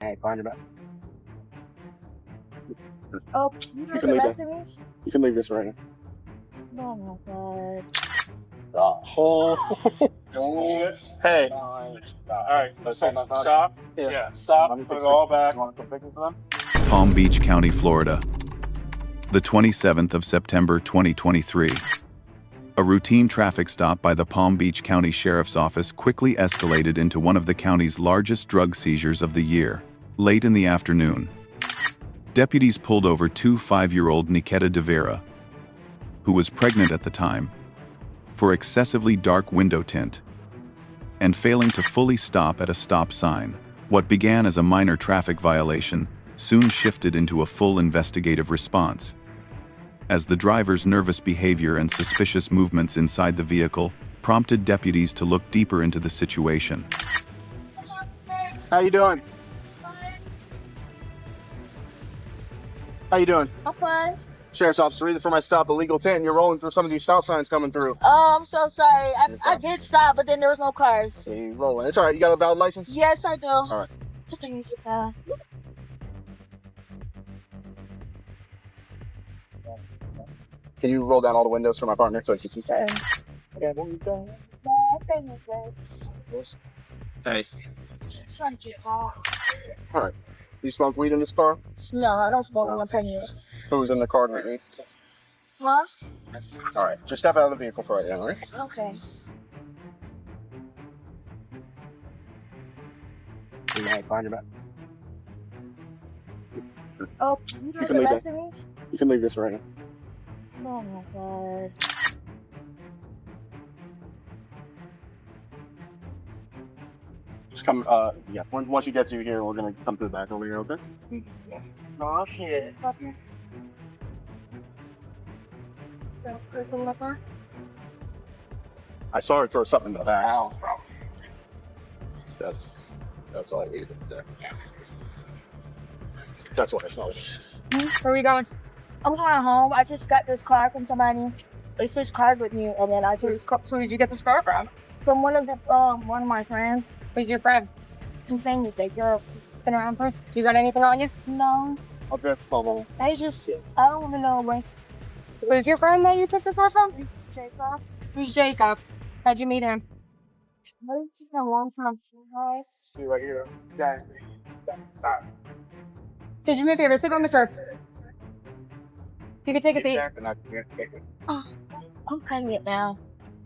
Hey, find your back. Oh, You can leave this. You can leave this right now. oh my god. Oh. Hey. Alright, stop. Yeah, stop. Put it all back. Palm Beach County, Florida. The 27th of September 2023. A routine traffic stop by the Palm Beach County Sheriff's Office quickly escalated into one of the county's largest drug seizures of the year. Late in the afternoon, deputies pulled over 5-year-old Niketa De Vera, who was pregnant at the time, for excessively dark window tint and failing to fully stop at a stop sign. What began as a minor traffic violation soon shifted into a full investigative response, as the driver's nervous behavior and suspicious movements inside the vehicle prompted deputies to look deeper into the situation. How you doing? How you doing? I'm fine. Sheriff's Officer, reason for my stop, illegal 10. You're rolling through some of these stop signs coming through. Oh, I'm so sorry. I did stop, but then there was no cars. So you rolling. It's all right. You got a valid license? Yes, I do. All right. Can you roll down all the windows for my partner so he can keep that? Hey. All right. You smoke weed in this car? No, I don't smoke. I'm pregnant. Who's in the car with me? Huh? All right. Just step out of the vehicle for right now, all right? Okay. Hey, find your back. Oh, You can leave this. You can leave this right now. Oh my god. Just come, yeah. Once you get to here, we're gonna come to the back over here, okay? Oh, shit. I saw her throw something in the back. Ow. That's all I needed there. That's what I smelled. Where are we going? I'm going home. I just got this car from somebody. They switched cars with me, and then I just. So where'd you get this car from? From one of my friends. Who's your friend? His name is Baker. Been around for? You got anything on you? No, Okay, follow. I don't even know what's Who's your friend that you took this car from? Jacob. Who's Jacob? How'd you meet him? I haven't seen him in a long time. Hi. See right here. Did you me a favor? Sit on the curb. You can take a seat. Oh, I'm pregnant now.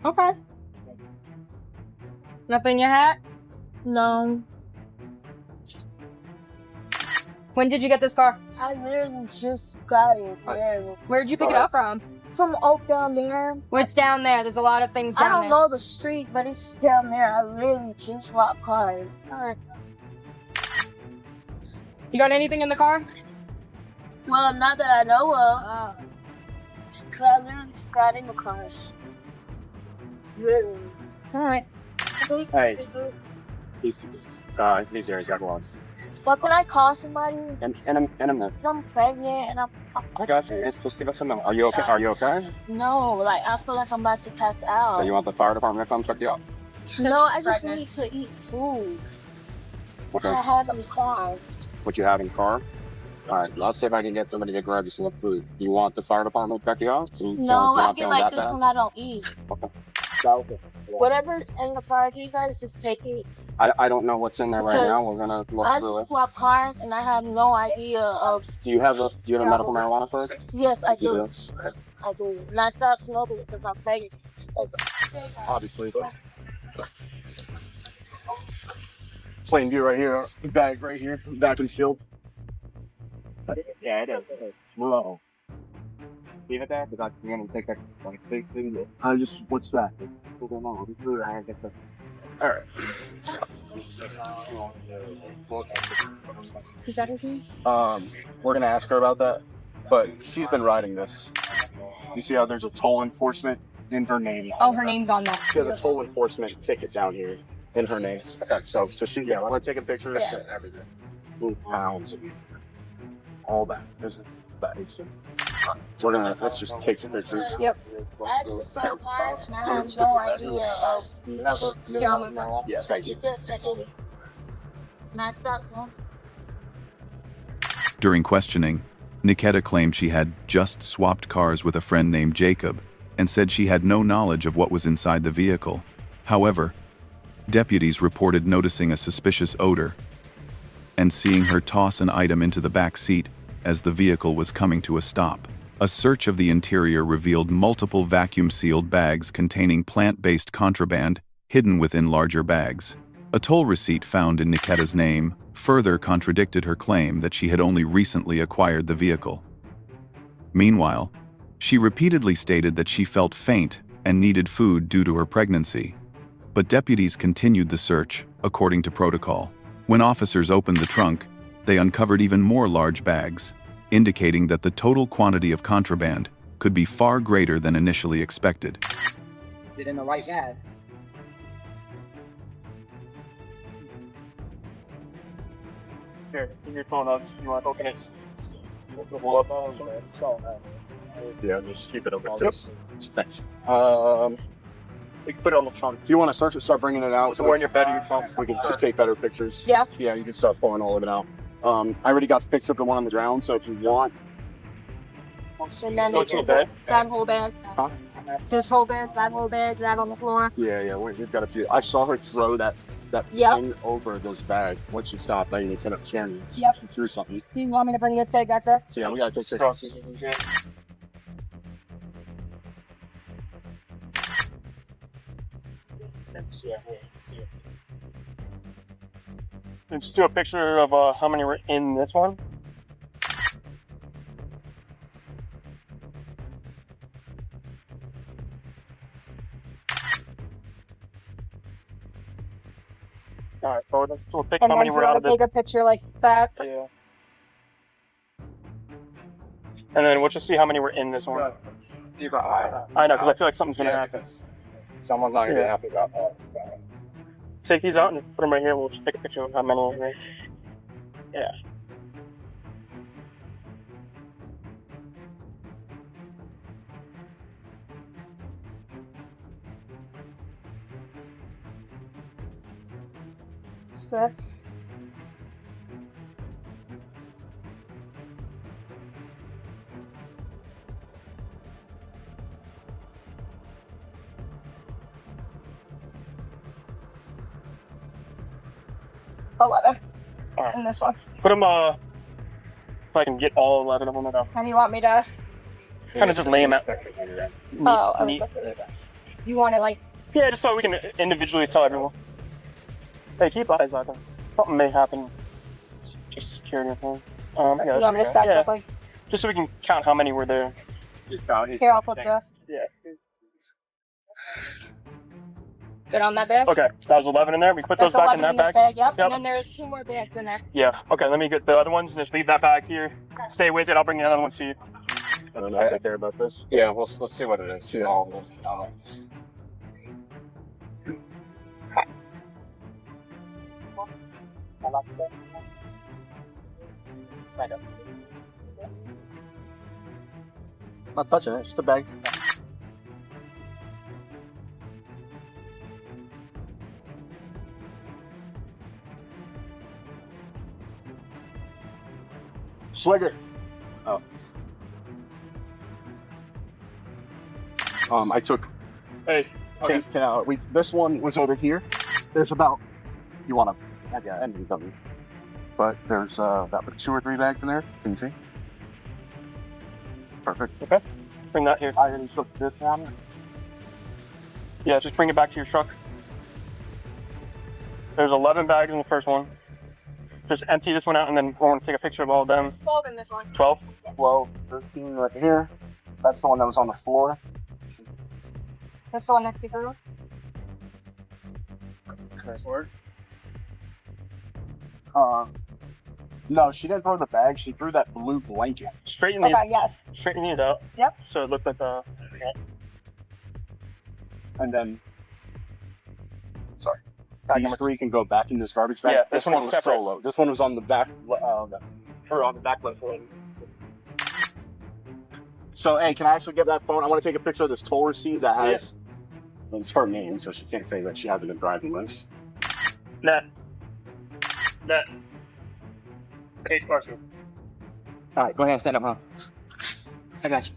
Okay. Nothing in your hat? No, When did you get this car? I literally just got it. Yeah. Where'd you pick it up from? From Oak down there. What's down there? There's a lot of things I down don't there. know the street, but it's down there. I literally just swapped cars. You got anything in the car? Well, not that I know of. Cause I literally just got in the car. Literally. Alright. Hey. These areas got lost. But can I call somebody? In a minute. I'm pregnant and I got you. Just give us a minute. Are you okay? Are you okay? No, like I feel like I'm about to pass So out. you want the fire department to come check you out? No, I just need to eat food. Which I have in the car. What you have in the car? Alright, let's see if I can get somebody to grab you some food. Do you want the fire department to check you out? No, I get like this when I don't eat. Okay. Whatever's in the car, can you guys just take it? I don't know what's in there right now. We're gonna look I through it. swap cars and I have no idea of. Do you have a medical marijuana first? Yes, I You do. I do. And I stopped smoking because I'm pregnant. Obviously. Plain view right here. Bag right here. Back concealed. Yeah, it is. Whoa. Leave it there because I'm gonna take that. What's that? Alright. Is that his name? We're gonna ask her about that, but she's been riding this. You see how there's a toll enforcement in her name? Oh, her name's on that. She has a toll enforcement ticket down here in her name. Okay, so she, yeah, we're taking pictures. Yeah. Everything. Pounds. All that. So let's just take some pictures. Yep. I just swap cars and I have no idea of. Yeah, thank you. Yes, I do. And I stopped smoking. During questioning, Niketa claimed she had just swapped cars with a friend named Jacob and said she had no knowledge of what was inside the vehicle. However, deputies reported noticing a suspicious odor and seeing her toss an item into the back seat as the vehicle was coming to a stop. A search of the interior revealed multiple vacuum-sealed bags containing plant-based contraband hidden within larger bags. A toll receipt found in Niketa's name further contradicted her claim that she had only recently acquired the vehicle. Meanwhile, she repeatedly stated that she felt faint and needed food due to her pregnancy. But deputies continued the search, according to protocol. When officers opened the trunk, they uncovered even more large bags, indicating that the total quantity of contraband could be far greater than initially expected. Get in the right bag. Here, keep your phone up. You want to open it? Yeah, just keep it open. Thanks. You can put it on the trunk. Do you want to search it, start bringing it out? So when you're better, you trunk. We can just take better pictures. Yeah. Yeah, you can start pulling all of it out. I already got the picture of the one on the ground, so if you want. And then Go to the bed. that whole bag. Huh? This whole bag, that whole bag, that on the floor. Yeah, we've got a few. I saw her throw that Yep. thing over this bag. Once she stopped, I even set up Shannon. Yep. She threw something. Do you want me to bring this bag back there? So yeah, we gotta take pictures. And just do a picture of how many were in this one. All right, so we'll take And how many then were out of this. take a picture like that. Yeah. And then we'll just see how many were in this one. I know, because I feel like something's gonna happen. Someone's not gonna be happy about that. Take these out and put them right here. We'll just take a picture of how many are in this. Yeah. Six. $11. Alright. And this one. Put them, if I can get all 11 of them out. And you want me to? Kind of just lay them out. Oh, I was looking at that. You want it like? Yeah, just so we can individually tell everyone. Hey, keep eyes on them. Something may happen. Just security thing. Yeah, You want me to stack up like? just so we can count how many were there. Here, I'll flip this. Yeah. Good on that bag? Okay, that was 11 in there. We can put That's those back 11 in that this bag. Yep. Yep. And then there's 2 more bags in there. Yeah. Okay, let me get the other ones and just leave that bag here. Stay with it. I'll bring the other one to you. I don't know if I care about this. Yeah, let's see what it is. Yeah. Not touching it, just the bags. Swigger. Oh. I took. Hey. This one was over here. There's about. You want to? Yeah, ending coming. But there's about 2 or 3 bags in there. Can you see? Perfect. Okay. Bring that here. I already took this one. Yeah, just bring it back to your truck. There's 11 bags in the first one. Just empty this one out and then we're going to take a picture of all of them. 12 in this one. 12? 12, 13 right here. That's the one that was on the floor. That's the one next to her. Okay. No, she didn't throw the bag. She threw that blue blanket. Straighten the Okay, yes. straighten it out. Yep. So it looked like a. And then, sorry, Bag these number 3 can go back in this garbage bag. Yeah, this this one one's was separate. solo. This one was on the back. Or on the back left one. So, hey, can I actually get that phone? I want to take a picture of this toll receipt that has. Well, it's her name, so she can't say that she hasn't been driving this. Net. Case Carson. All right, go ahead and stand up, huh? I got you.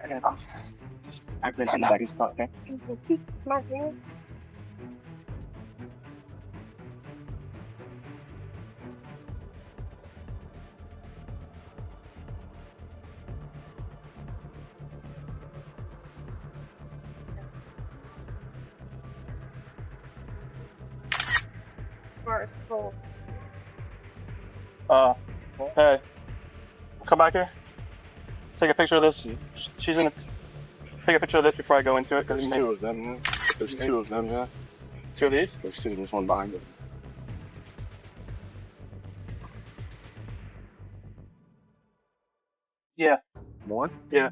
I got you. I've been in the back of his spot, okay? Hey, come back here. Take a picture of this. She's in it. Take a picture of this before I go into it. There's two of them, yeah. There's two of them, yeah. Two of these? There's two. There's one behind it. Yeah. One? Yeah.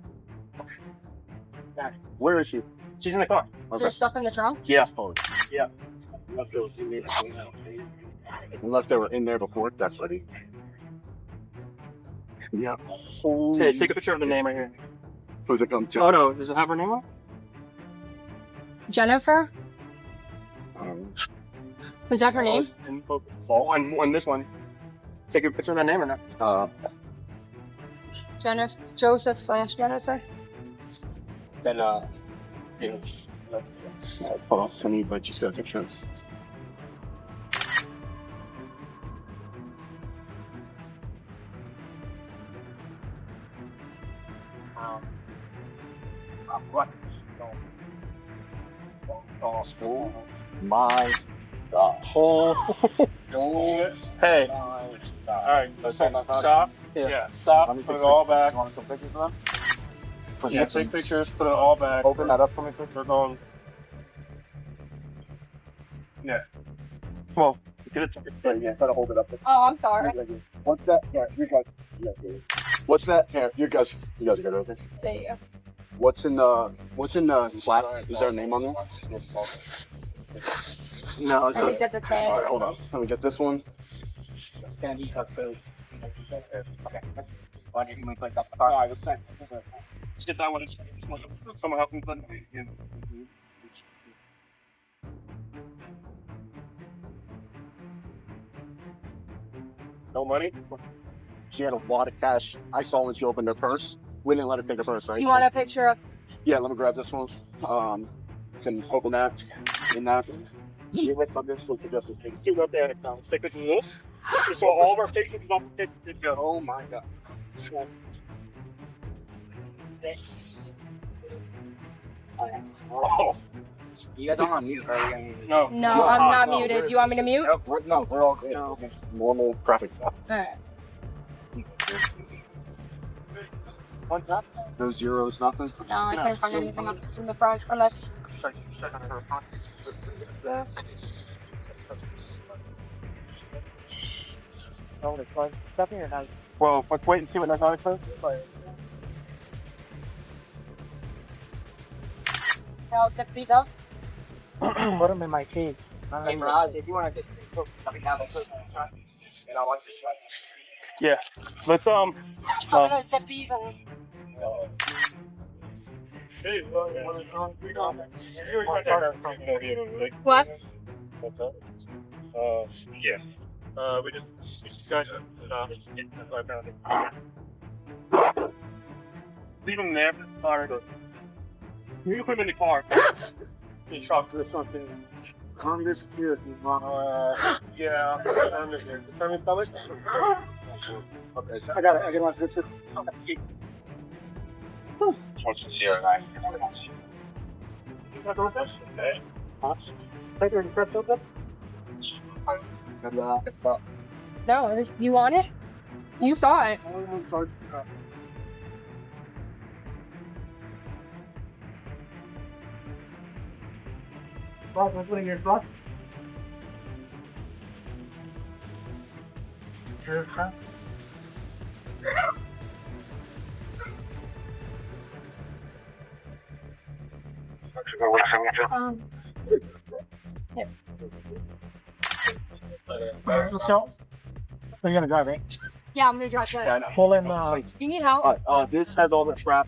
Where is she? She's in the car. Is there stuff in the trunk? Yeah. Yeah. Unless they were in there before, that's ready. Yeah. Hey, take a picture of the name right here. Who's it come to? Oh no, does it have her name on? Jennifer? Was that her name? On this one. Take a picture of that name or not? Jennifer? Joseph / Jennifer? Then, you know, hold on, I need, but just got a picture. What? My gosh. Hey. Alright, stop. Yeah, stop. Put it all back. You want to come pictures of them? Yeah, take pictures, put it all back. Open that up for me, please. We're going. Yeah. Come on. Get it. Yeah, try to hold it up. Oh, I'm sorry. What's that? Yeah, you guys. Yeah, what's that? Here, you guys are good with it. There you go. What's in the flat? Is there a name on there? No, I it's think a. that's a tag. All right, hold on. Let me get this one. Okay. Why did you make like that? All right, let's say. Let's get that one. Someone help me put it in. No money? She had a lot of cash. I saw when she opened her purse. We didn't let her take her purse, right? You want a picture of... Yeah, let me grab this one. Can open that. In that. You lift up this, look at this thing. Still up there. Stick this in this. So all of our stations is on the picture. Oh my god. Oh. You guys aren't on mute, right? No. No, I'm not muted. Do you want me to mute? We're all good. No. This is normal traffic stuff. Alright. No zeros, nothing. No, I can't find anything up from the front unless... Oh, this one. It's up here now. Well, let's wait and see what narcotics says. I'll zip these out. Put them in my cage. Hey, Miraz, if you want to just let me have a quick and I'll watch this. Yeah. Let's I'm gonna zip these and... What? Yeah. We just guys leave them there. You put them in the car. You shop for something. I'm just curious. Yeah. I'm just here. Turn me public. Okay, I got it. I get my zip. What's the year? Okay. Take her in crypto. No, you want it? You saw it. Put in your truck. Here. Let's go. Are you gonna drive, right? Yeah, I'm gonna drive that. Pull in. Do you need help? This has all the trap.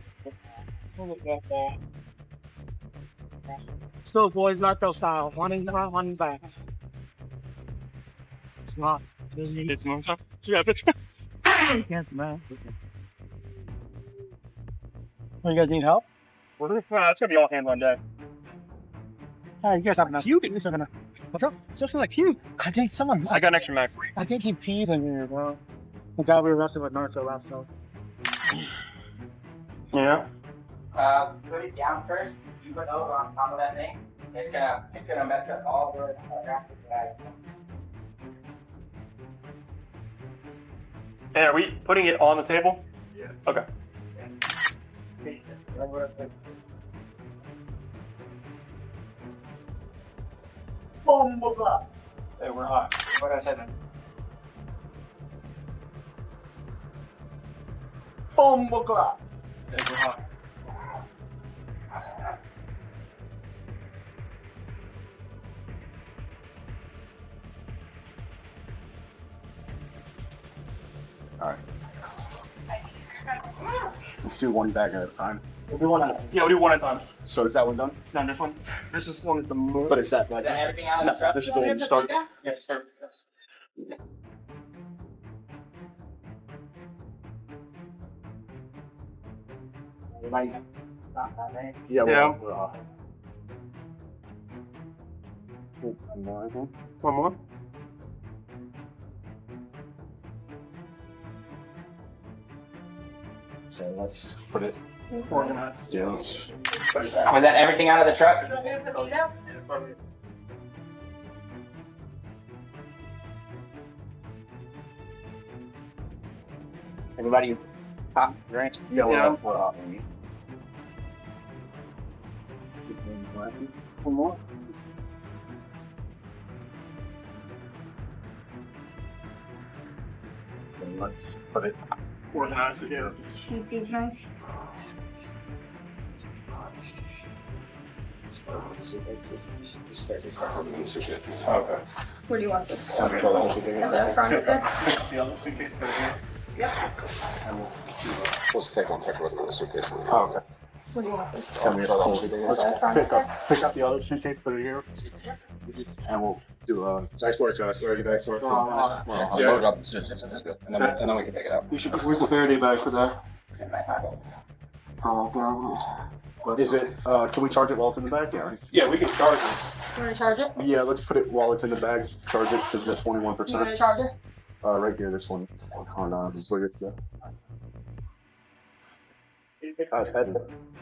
Still, boys, narco style. One in front, one in back. It's not. It's more time. Yeah, that's. Can't, man. Oh, you guys need help? It's gonna be all hands on deck. Hey, you guys have enough. You guys are gonna. What's up? It's just like you. I think someone. I got an extra knife for you. I think he peed in here, bro. The guy we arrested with narco last time. Yeah. Put it down first. You put those on top of that thing. It's gonna mess up all the graphic bag. Hey, are we putting it on the table? Yeah. Okay. Hey, we're hot. What did I say then? Bombocla. Hey, we're hot. All right. Let's do one bag at a time. We'll do one at a time. Yeah, we'll do one at a time. So is that one done? No, this one. This is one at the moment. But is that like? Then everything out of the truck. This is the one you start. Yeah, sir. Yeah. Yeah. We're hot. One more. So let's put it organized. Yeah, let's. Was that everything out of the truck? Everybody, pop drink. Yeah, we're hot. One more. And let's put it. Organized together. Okay. Where do you want this? Tell me what the whole thing Is that front of it? The other suitcase. Let's take one picture with the suitcase. Oh, okay. Where do you want this? Tell me what the whole thing is. Is that front of it? Pick up the other suitcase, put it here, and we'll do nice work, guys. Very nice work. Yeah. Load up the suitcase, and then we can take it out. Where's the Faraday bag for that? It's in my pocket. Is it? Can we charge it while it's in the bag? Yeah. Yeah, we can charge it. You want to charge it? Yeah. Let's put it while it's in the bag. Charge it because it's at 21%. You want to charge it? Right here, this one. On where it's That's heavy.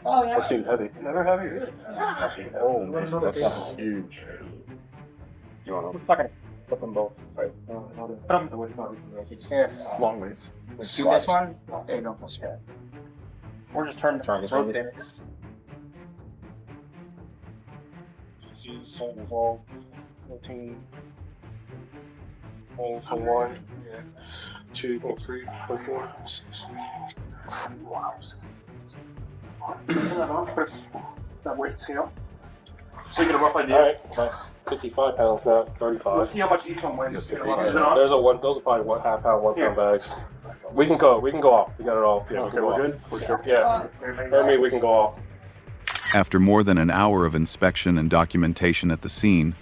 Oh, yeah. That seems heavy. Never heavy. Oh, that's huge. You want We're fucking put them both. Right. long ways? Let's do this one. There you go. Or just turn this one. rotate it. 14. 1. 2, 3, 4. That weight scale. So you get a rough idea. Alright, 55 pounds, not 35. Let's see how much each one weighs. There's those are probably half pound, 1 pound bags. We can go off. We got it all. Yeah, Okay, we're good? We're sure. Yeah. Hermie, we can go off. After more than an hour of inspection and documentation at the scene,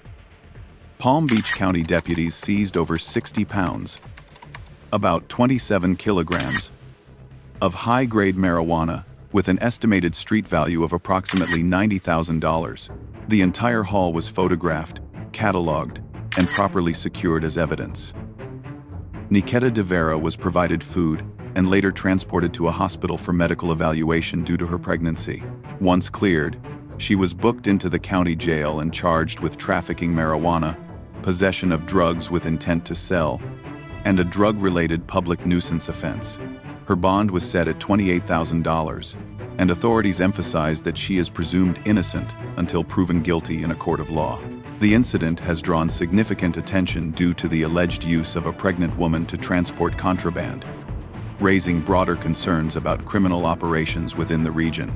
Palm Beach County deputies seized over 60 pounds, about 27 kilograms, of high-grade marijuana with an estimated street value of approximately $90,000. The entire haul was photographed, cataloged, and properly secured as evidence. Niketa De Vera was provided food and later transported to a hospital for medical evaluation due to her pregnancy. Once cleared, she was booked into the county jail and charged with trafficking marijuana, possession of drugs with intent to sell, and a drug-related public nuisance offense. Her bond was set at $28,000, and authorities emphasized that she is presumed innocent until proven guilty in a court of law. The incident has drawn significant attention due to the alleged use of a pregnant woman to transport contraband, raising broader concerns about criminal operations within the region.